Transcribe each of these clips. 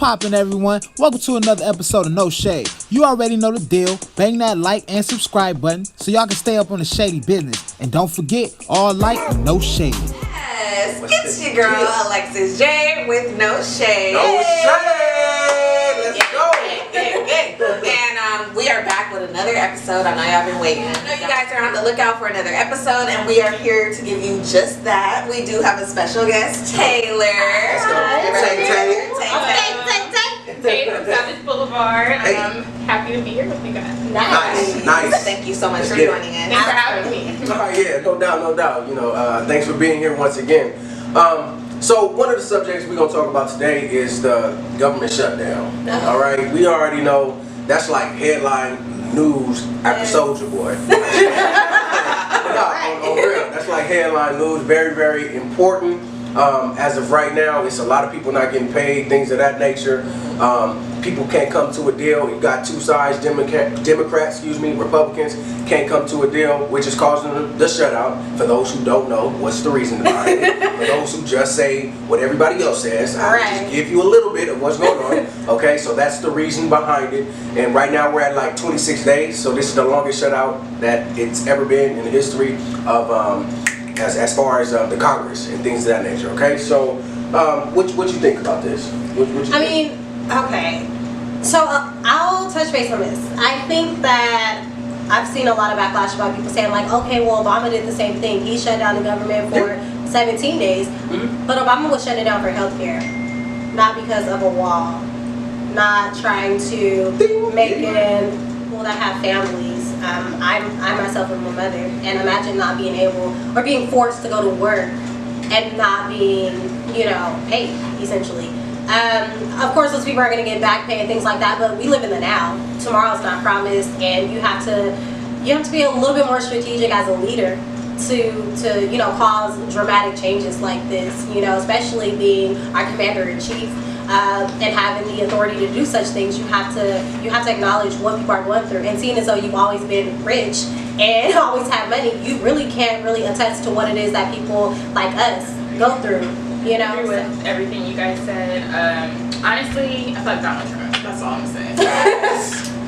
poppin', everyone? Welcome to another episode of No Shade. You already know the deal. Bang that like and subscribe button so y'all can stay up on the shady business. And don't forget, all like and no shade. Yes, it's your girl Alexis J with No Shade. No Shade! Let's go! And we are back with another episode. I know y'all been waiting. I know you guys are on the lookout for another episode, and we are here to give you just that. We do have a special guest, Taylor. Let's go. Hey, from Savage Boulevard. I'm happy to be here with you guys. Nice. Thank you so much for joining us. Thanks for having me. Yeah, no doubt. You know, thanks for being here once again. So one of the subjects we're gonna talk about today is the government shutdown. All right, we already know that's like headline news after Soldier Boy. On real, that's like headline news. Very, very important. As of right now, it's a lot of people not getting paid, things of that nature. People can't come to a deal. You've got two sides, Democrats, Republicans can't come to a deal, which is causing the shutout. For those who don't know, what's the reason behind it? For those who just say what everybody else says, I'll just give you a little bit of what's going on. Okay, so that's the reason behind it. And right now we're at like 26 days, so this is the longest shutout that it's ever been in the history of as far as the Congress and things of that nature. Okay, so what you think about this? Okay, so I'll touch base on this. I think that I've seen a lot of backlash about people saying like, okay, well, Obama did the same thing. He shut down the government for 17 days, but Obama was shutting it down for healthcare, not because of a wall, not trying to make it people that have families. I myself am a mother, and imagine not being able or being forced to go to work and not being, paid essentially. Of course, those people are going to get back pay and things like that, but we live in the now. Tomorrow's not promised, and you have to be a little bit more strategic as a leader to cause dramatic changes like this. Especially being our commander-in-chief. And having the authority to do such things, you have to acknowledge what people are going through. And seeing as though you've always been rich and always had money, you really can't really attest to what it is that people like us go through. I agree with everything you guys said. Honestly, I thought Donald Trump. That's all I'm saying.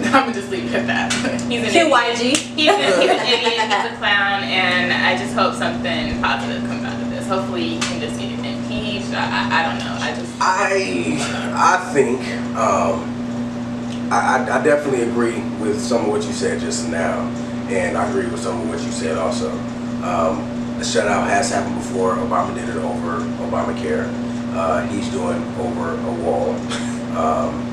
I'm gonna just leave it at that. He's an QYG. He's an idiot. He's a clown, and I just hope something positive comes out of this. Hopefully, he can just get impeached. I don't know. I think I definitely agree with some of what you said just now, and I agree with some of what you said also. The shutout has happened before. Obama did it over Obamacare. He's doing over a wall.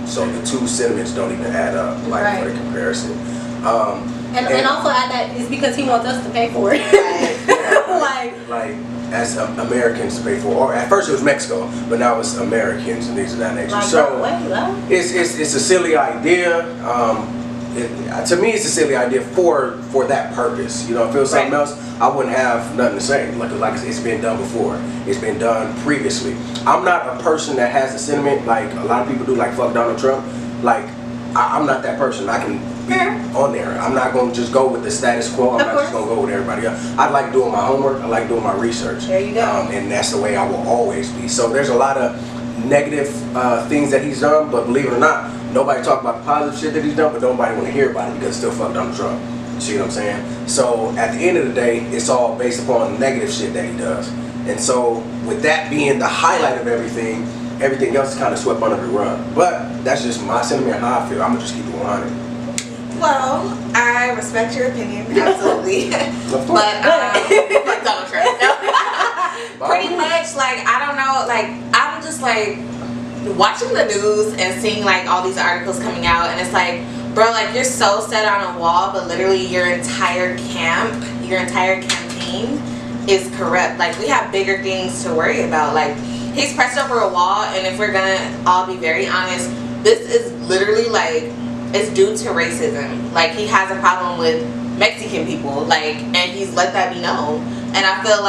So the two sentiments don't even add up, for the comparison. And also add that it's because he wants us to pay for it. like as Americans to pay for, or at first it was Mexico, but now it's Americans and things of that nature. It's a silly idea. To me, it's a silly idea for that purpose. If it was something else, I wouldn't have nothing to say. Like it's been done before. It's been done previously. I'm not a person that has a sentiment like a lot of people do, like fuck Donald Trump. Like I'm not that person. I can be on there. I'm not going to just go with the status quo. I'm not just going to go with everybody else. I like doing my homework. I like doing my research. There you go. And that's the way I will always be. So there's a lot of negative things that he's done, but believe it or not, nobody talk about the positive shit that he's done, but nobody want to hear about it because it's still fuck Donald Trump. You see what I'm saying? So at the end of the day, it's all based upon negative shit that he does. And so with that being the highlight of everything else is kind of swept under the rug. But that's just my sentiment, how I feel. I'm going to just keep it 100. Well, I respect your opinion, absolutely. But like Donald Trump. Pretty much, I don't know, I'm just watching the news and seeing all these articles coming out, and it's bro, you're so set on a wall, but literally your entire campaign is corrupt. We have bigger things to worry about. He's pressed over a wall, and if we're gonna all be very honest, this is literally it's due to racism. He has a problem with Mexican people, and he's let that be known. And I feel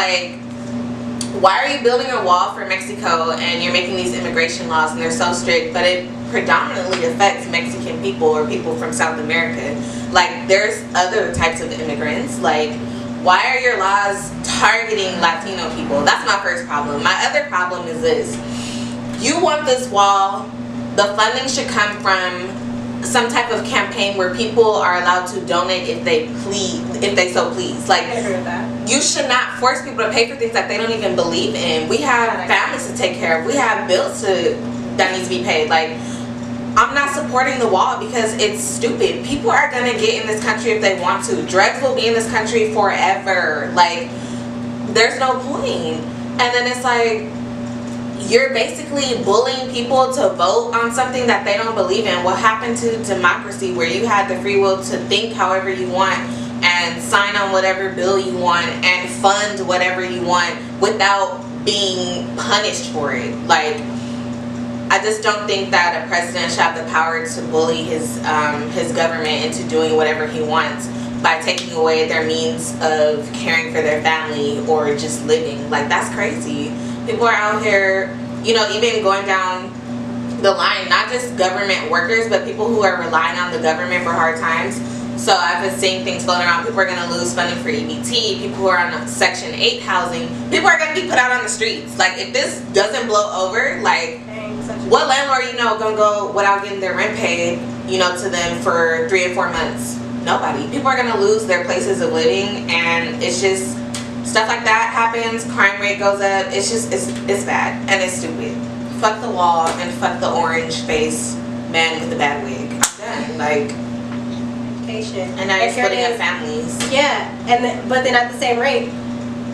why are you building a wall for Mexico and you're making these immigration laws and they're so strict, but it predominantly affects Mexican people or people from South America? There's other types of immigrants. Why are your laws targeting Latino people? That's my first problem. My other problem is this. You want this wall the funding should come from some type of campaign where people are allowed to donate if they so please. Like, I agree with that. you should not force people to pay for things that they don't even believe in. We have families to take care of. We have bills that need to be paid. Like, I'm not supporting the wall because it's stupid. People are gonna get in this country if they want to. Drugs will be in this country forever. Like, there's no point. And then it's like, you're basically bullying people to vote on something that they don't believe in. What happened to democracy, where you had the free will to think however you want and sign on whatever bill you want and fund whatever you want without being punished for it? Like, I just don't think that a president should have the power to bully his government into doing whatever he wants by taking away their means of caring for their family or just living. Like, that's crazy. People are out here, you know, even going down the line, not just government workers, but people who are relying on the government for hard times. So I've been seeing things floating around. People are going to lose funding for EBT. People who are on Section 8 housing. People are going to be put out on the streets. Like, if this doesn't blow over, like, what landlord you know going to go without getting their rent paid, you know, to them for 3 and 4 months? Nobody. People are going to lose their places of living, and it's just stuff like that happens. Crime rate goes up. It's just, it's bad and it's stupid. Fuck the wall and fuck the orange face man with the bad wig. I'm done. Like, and now you're splitting up families. Yeah, but then at the same rate,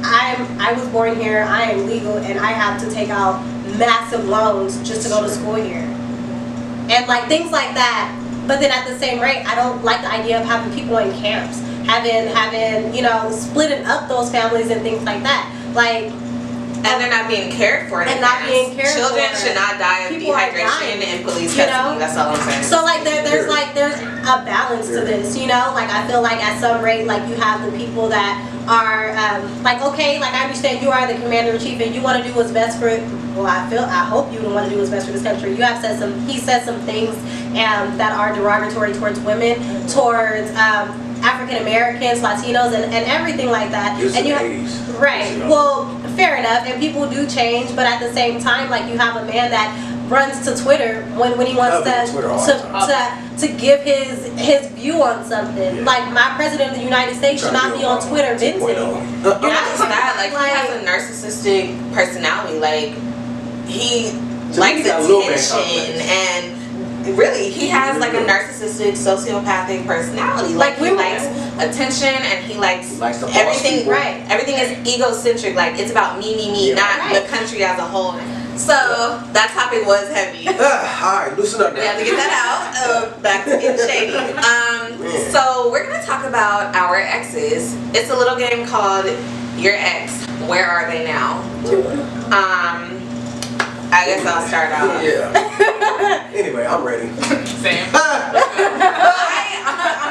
I was born here. I am legal, and I have to take out massive loans just to go to school here, and like things like that. But then at the same rate, I don't like the idea of having people in camps, having you know, splitting up those families and things like that. Like, and they're not being cared for. And not being cared for. Children should not die of dehydration in police custody. That's all I'm saying. So like there's a balance to this, you know. Like, I feel like at some rate, like, you have the people that are like, okay, like, I understand you are the commander in chief and you want to do what's best for. Well, I hope you want to do what's best for this country. You have said he said some things that are derogatory towards women, towards African Americans, Latinos, and everything like that. And you have, right? Well, fair enough, and people do change, but at the same time, like, you have a man that runs to Twitter when he wants to give his view on something. Yeah. Like, my president of the United States should not be on Twitter venting. You're not just that. Like, he has a narcissistic personality. Like, he likes attention, and really, he has like a narcissistic, sociopathic personality. Like, he likes attention, and he likes everything. Right, everything is egocentric. Like, it's about me, not the country as a whole. So that topic was heavy. All right, loosen up now. We have to get that out. Back to getting shady. So we're gonna talk about our exes. It's a little game called Your Ex. Where are they now? I guess I'll start off. Yeah. Anyway, I'm ready. Same. I'm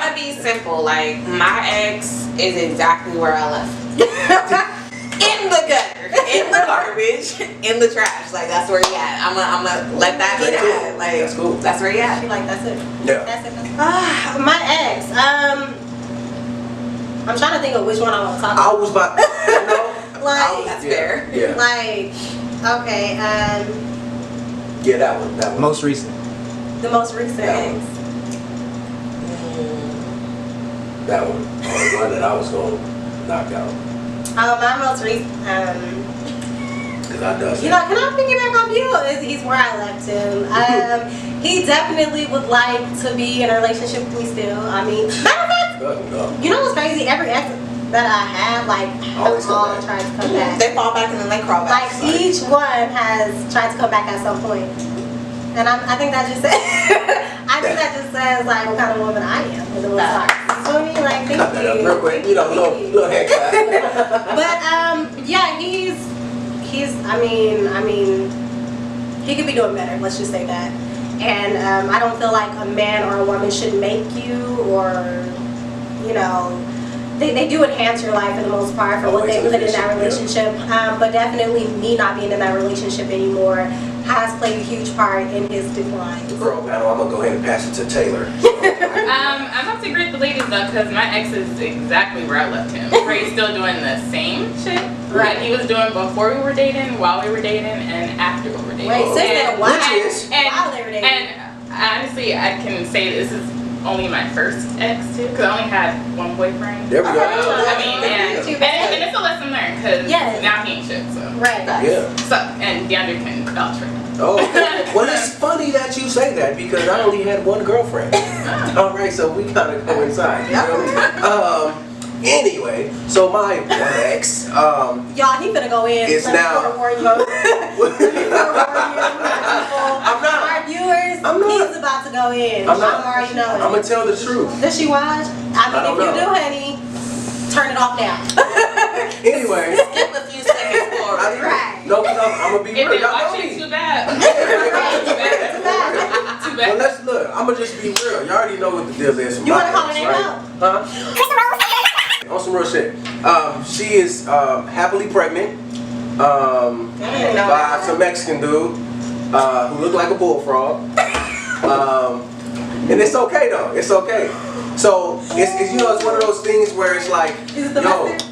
gonna be simple. Like, my ex is exactly where I left. In the gutter, in the garbage, in the trash. Like, that's where he at. I'm gonna let that be that. Like, that's cool. That's where he at. Like, that's it. Yeah. That's it. My ex. I'm trying to think of which one I want to talk about. I was about, you know. Like, that's fair. Yeah. Like, okay, yeah, that one. Most recent. The most recent ex. That one. The one that I was going to knock out. My most recent, Because I does. you know, can I piggyback off you? He's where I left him. He definitely would like to be in a relationship with me still. I mean, matter of fact, you know what's crazy? Every ex that I have, like, always all tried to come back. They fall back and then they crawl back. Like, each one has tried to come back at some point. And I think that just says, says, like, what kind of woman I am. For the most part. So, I mean, like, thank you. Real quick, you know, little hand clap. But, yeah, he's, I mean, he could be doing better, let's just say that. And I don't feel like a man or a woman should make you, or, you know, they do enhance your life for the most part for what they put in that relationship. But definitely me not being in that relationship anymore has played a huge part in his decline. Girl panel, I'm going to go ahead and pass it to Taylor. I'm about to agree with the ladies though, because my ex is exactly where I left him. Where he's still doing the same shit that he was doing before we were dating, while we were dating, and after we were dating. Wait, since then, why? While they were dating. And honestly, I can say this is only my first ex too, because I only had one boyfriend. There we go. I mean, and it's a lesson learned, because Yes. now he ain't shit. So Right. Yeah. So and DeAndre can vouch for that. Oh, well, it's funny that you say that because I only had one girlfriend. All right, so we kind of coincide. You know? Anyway, so my ex, Y'all, he finna go in. It's so now- forewarn you. I'm not. Our viewers, I'm not. he's about to go in. I'm not. I already know it. I'm gonna tell the truth. Does she watch? I mean, don't if you know. do, honey, turn it off now. Anyway, Skip a few seconds forward. Right. no, because I'm gonna be If real. they Y'all watch know it, me. too bad. Too Well, bad. let's look. I'm gonna just be real. You already know what the deal is. You wanna call her name out? Huh? On some real shit. She is happily pregnant by some Mexican dude who looked like a bullfrog. And it's okay though. It's okay. So it's you know it's one of those things where it's like Is it the mustard?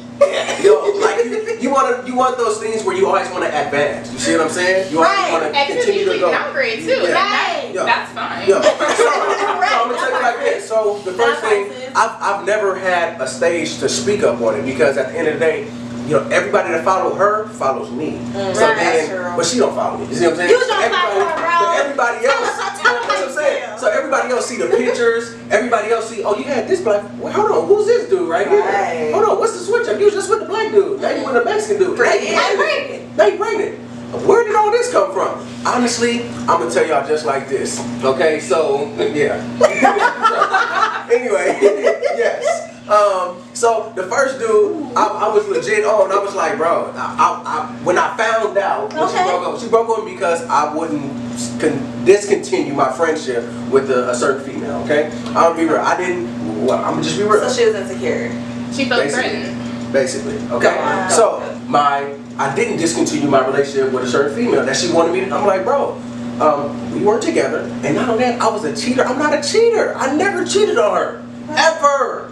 like you want those things where you always want to advance. You see what I'm saying? You always Right. want to And you continue to can go. downgrade too. Yeah. Right. Yeah. That's fine. Yeah. So I'm gonna tell you like this. So the first That thing, makes sense. I've never had a stage to speak up on it because at the end of the day, you know, everybody that follow her follows me. So Right. then, That's true. but she don't follow me. You see what I'm saying? You don't Everybody- follow her, bro. But everybody Tell else, us- tell you know us what how I'm you saying? feel. So everybody else see the pictures. Everybody else see, oh, you had this black. Well, hold on, who's this dude right here? Right. Hold on, what's the switch up? You was just with the black dude. Now you with the Mexican dude. Now you pregnant. Now you pregnant. Where did all this come from? Honestly, I'm gonna tell y'all just like this. Okay, so yeah. Anyway, yes. So the first dude, I was legit on. I was like, bro, when I found out when she broke up because I wouldn't discontinue my friendship with a certain female. Okay, I'll be real. I didn't. Well, I'm gonna just be real. So she was insecure. She felt Basically. threatened. Basically, okay. Go on. So I didn't discontinue my relationship with a certain female that she wanted me to. I'm like, bro, we weren't together, and not only that, I was a cheater. I'm not a cheater. I never cheated on her, ever.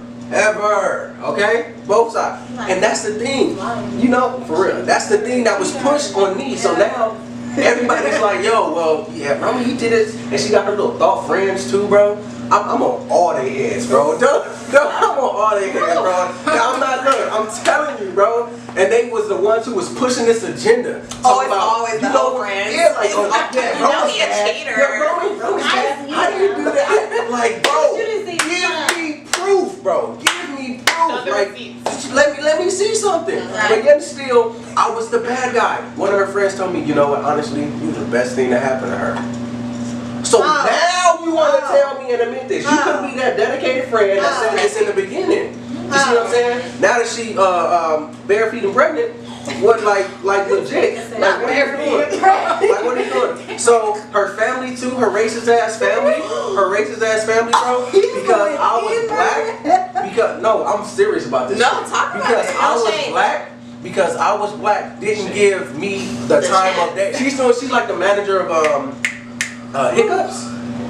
Okay, both sides, and that's the thing. You know, for real, that's the thing that was pushed on me. So now everybody's like, yo, well, yeah, remember he did it, and she got her little thought friends too, bro. I'm on all their heads, bro. I'm on all their heads, bro. Now, I'm not look. I'm telling you, bro. And they was the ones who was pushing this agenda. Oh, it's always the old friends. Yeah, like, oh, yeah, You bro. know he a cheater. Yeah, bro, how do you do that? Like, bro, give me proof, bro. Give me proof. Show the Like, receipts. let me see something. But yet still, I was the bad guy. One of her friends told me, you know what? Honestly, you was the best thing that happened to her. So now you want to tell me and admit this. You could be that dedicated friend that said this in the beginning. You see what I'm saying? Now that she bare feet and pregnant, what like legit? Like what are you doing? Like what are you doing? So her family too, her racist ass family, bro. Because I was black. Because no, I'm serious about this. No, shit. talk about Because it. I No was shade. black. Because I was black, didn't give me the time of day. She's like the manager of Hiccups.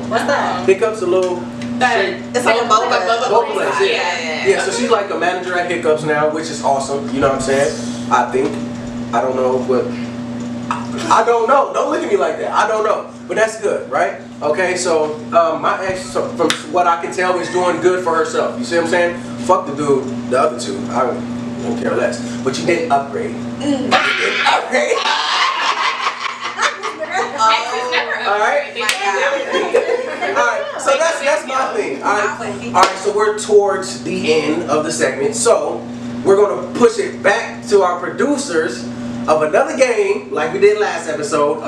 What's that? Hiccups, a little. It's like a Boba place, Yeah. So she's like a manager at Hiccups now, which is awesome. You know what I'm saying? I think. I don't know, but I don't know. Don't look at me like that. I don't know, but that's good, right? Okay, so my ex, from what I can tell, is doing good for herself. You see what I'm saying? Fuck the dude, the other two. I don't care less. But you didn't upgrade. You didn't upgrade. Exes never All right. upgrade. Alright, so that's my thing. Alright, so we're towards the end of the segment. So we're gonna push it back to our producers of another game, like we did last episode.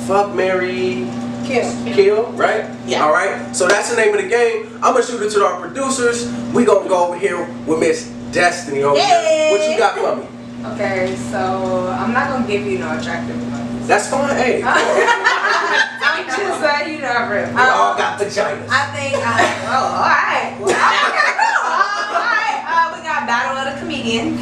Fuck, Marry, Kill, right? Yeah. Alright, so that's the name of the game. I'm gonna shoot it to our producers. We gonna go over here with Miss Destiny over here. What you got for me? Okay, so I'm not gonna give you no attractive ones. That's fine. Hey, I'm just letting you know, bro. we all got vaginas. I think. Alright. Well, alright. We got Battle of the Comedian.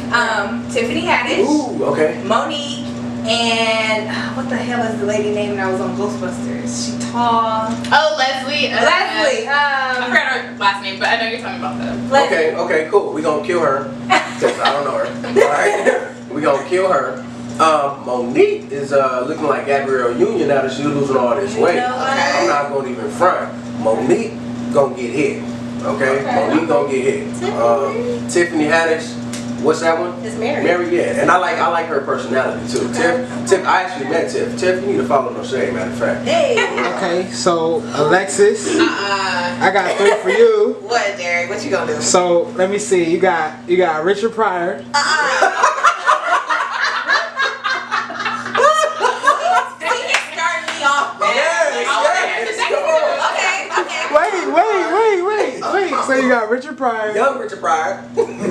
Tiffany Haddish, Ooh, okay. Monique, and what the hell is the lady name that was on Ghostbusters? She tall. Oh, Leslie. Leslie. I forgot her last name, but I know you're talking about that. Okay, cool. We gonna kill her. 'Cause I don't know her. Alright? We gonna kill her. Monique is looking like Gabrielle Union now that she's losing all this weight. know what? I'm not gonna even front. Monique gonna get hit. Okay? Monique gonna get hit. Tiffany Haddish. What's that one? It's Mary. Mary, yeah. And I like her personality too. Tiff, I actually met Tiff. Tiff, you need to follow No Shade, matter of fact. Hey. Okay, so Alexis, I got 3 for you. What, Derek? What you gonna do? So let me see. You got Richard Pryor. Wait. So you got Richard Pryor, Young Richard Pryor.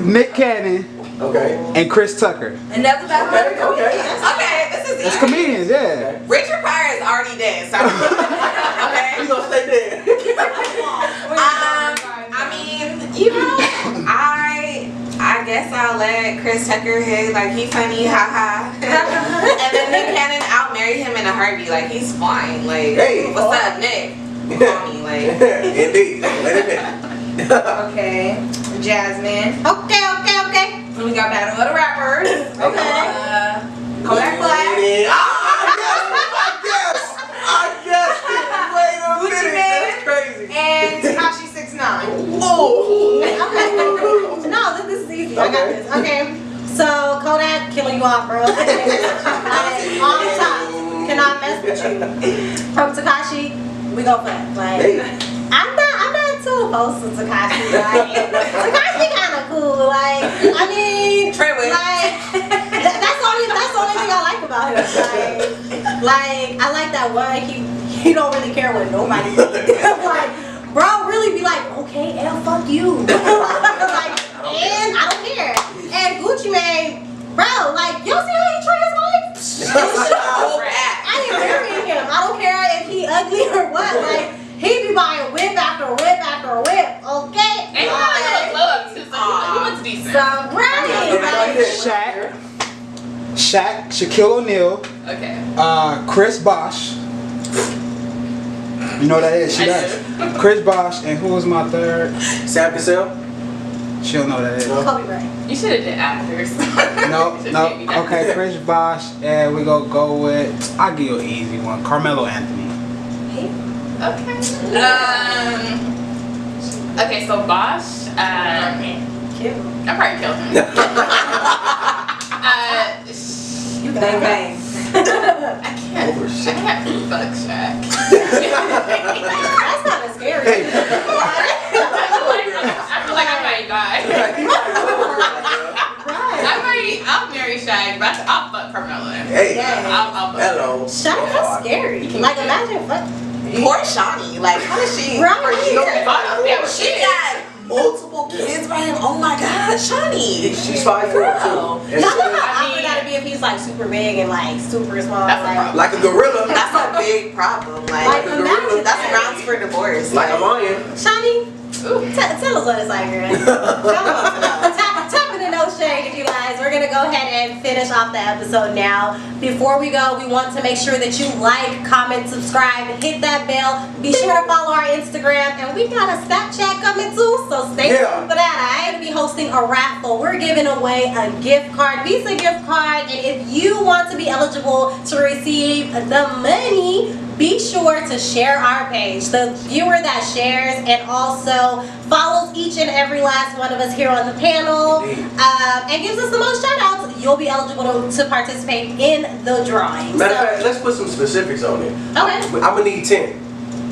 Nick Cannon, Okay. and Chris Tucker. Another battle of the comedians. Okay, this is It's easy. comedians, yeah. Richard Pryor is already dead. So okay. He's gonna stay dead. I mean, you know, I guess I'll let Chris Tucker hit, like, he funny, haha. And then Nick Cannon, I'll marry him in a heartbeat, like, he's fine. Like, Hey. what's up, Nick? Call me, like. Indeed. Let it in. Okay. Jasmine. Okay. We got battle of the rappers. Okay. Kodak Black. I guessed it. Wait a Gucci minute. Mane. That's crazy. And Tekashi 6ix9ine. Oh. Okay. No, this is easy. I got this. Okay. So Kodak killing you off, bro. Like, on top. Cannot mess with you. From Tekashi, we go flat. Like, Hey. I'm not too opposed to Tekashi. Like, Tekashi kind of cool. Like, I mean, Trey Wick. like that's the only thing I like about him. Like I like that one. He don't really care what nobody thinks. Like, bro, really be like, okay, L, fuck you. Like, and I don't care. And Gucci Mane, bro, like, you see how he treat his wife? I ain't marrying him. I don't care if he ugly or what. Like, he be buying whip after whip after whip. Okay. And he had like a little glow up too, so he looks decent. So right. Shaq, Shaquille O'Neal, Okay. Chris Bosh. You know what that is? She I does. Chris Bosh, and who was my third? Sam Cassell? She don't know what that is. Kobe Bryant. You should have did actors. No. Okay, Chris Bosh, and we go with. I'll give you an easy one. Carmelo Anthony. Okay. Okay, so Bosch. I probably killed him. You bang bang. I can't fuck Shaq. That's kind of scary. Hey. I feel like I might die. I'll marry Shaq, but I'll fuck Carmelo. Hey. I'll fuck. Hello. Shaq, that's scary. Like, imagine fuck. Poor Shawnee. Like, how is she? Right. She got multiple kids by him. Oh my God, Shawnee. She's 5'4" too. And How so- awkward would that be if he's like super big and like super small? That's a Like, problem. like a gorilla. That's a big problem. like Like imagine that's that. grounds for divorce. Like a lion. Shawnee, tell us what it's like, girl. Tap into No Shade if you guys. We're gonna go ahead and finish off the episode now. Before we go, we want to make sure that you like, comment, subscribe, hit that bell. Be sure to follow our Instagram, and we got a Snapchat coming too, so stay tuned for that. I am gonna be hosting a raffle. We're giving away a gift card, Visa gift card, and if you want to be eligible to receive the money, be sure to share our page. The viewer that shares and also follows each and every last one of us here on the panel and gives us the most shout outs, you'll be eligible to participate in the drawing. Matter of fact, let's put some specifics on it. Okay. I'm gonna need 10.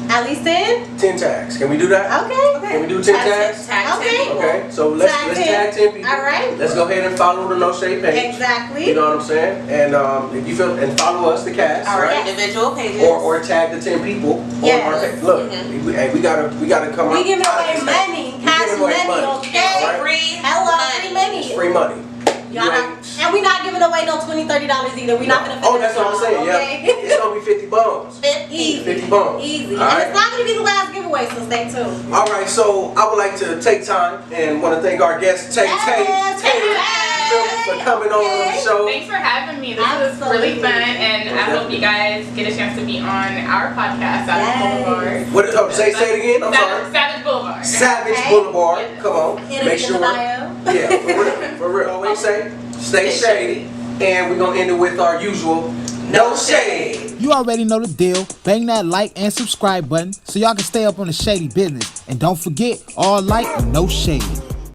At least 10? 10 tags. Can we do that? Okay. Can we do 10 tags? Tag Okay. 10 people. Okay, so let's Tag tag 10 people. All right. Let's go ahead and follow the No Shade page. Exactly. You know what I'm saying? And if you feel, and follow us, the cast, Our right? individual pages. Or tag the 10 people Yes. on our page. Look, we gotta come We out. giving away money, cash giving away money, money. okay? All right. Free Hello, money. free money. It's free money. Y'all not, and we're not giving away no $20, $30 either. We're not gonna Oh, finish that's what I'm saying. okay? Yeah, it's gonna be 50 bones. Easy. 50 bones. Easy. All And right. it's not gonna be the last giveaway, so stay tuned. All right, so I would like to take time and want to thank our guest Tay for coming on the show. Thanks for having me. This was really Absolutely. fun, and I hope you guys get a chance to be on our podcast, Savage Boulevard. What? Oh, say it again. I'm sorry. Savage Boulevard. Savage Okay. Boulevard. Come on. It'll Make be sure in the we're bio. yeah, for real. Always say, stay shady. And we're gonna end it with our usual no shade. You already know the deal. Bang that like and subscribe button so y'all can stay up on the shady business. And don't forget, all light and no shade.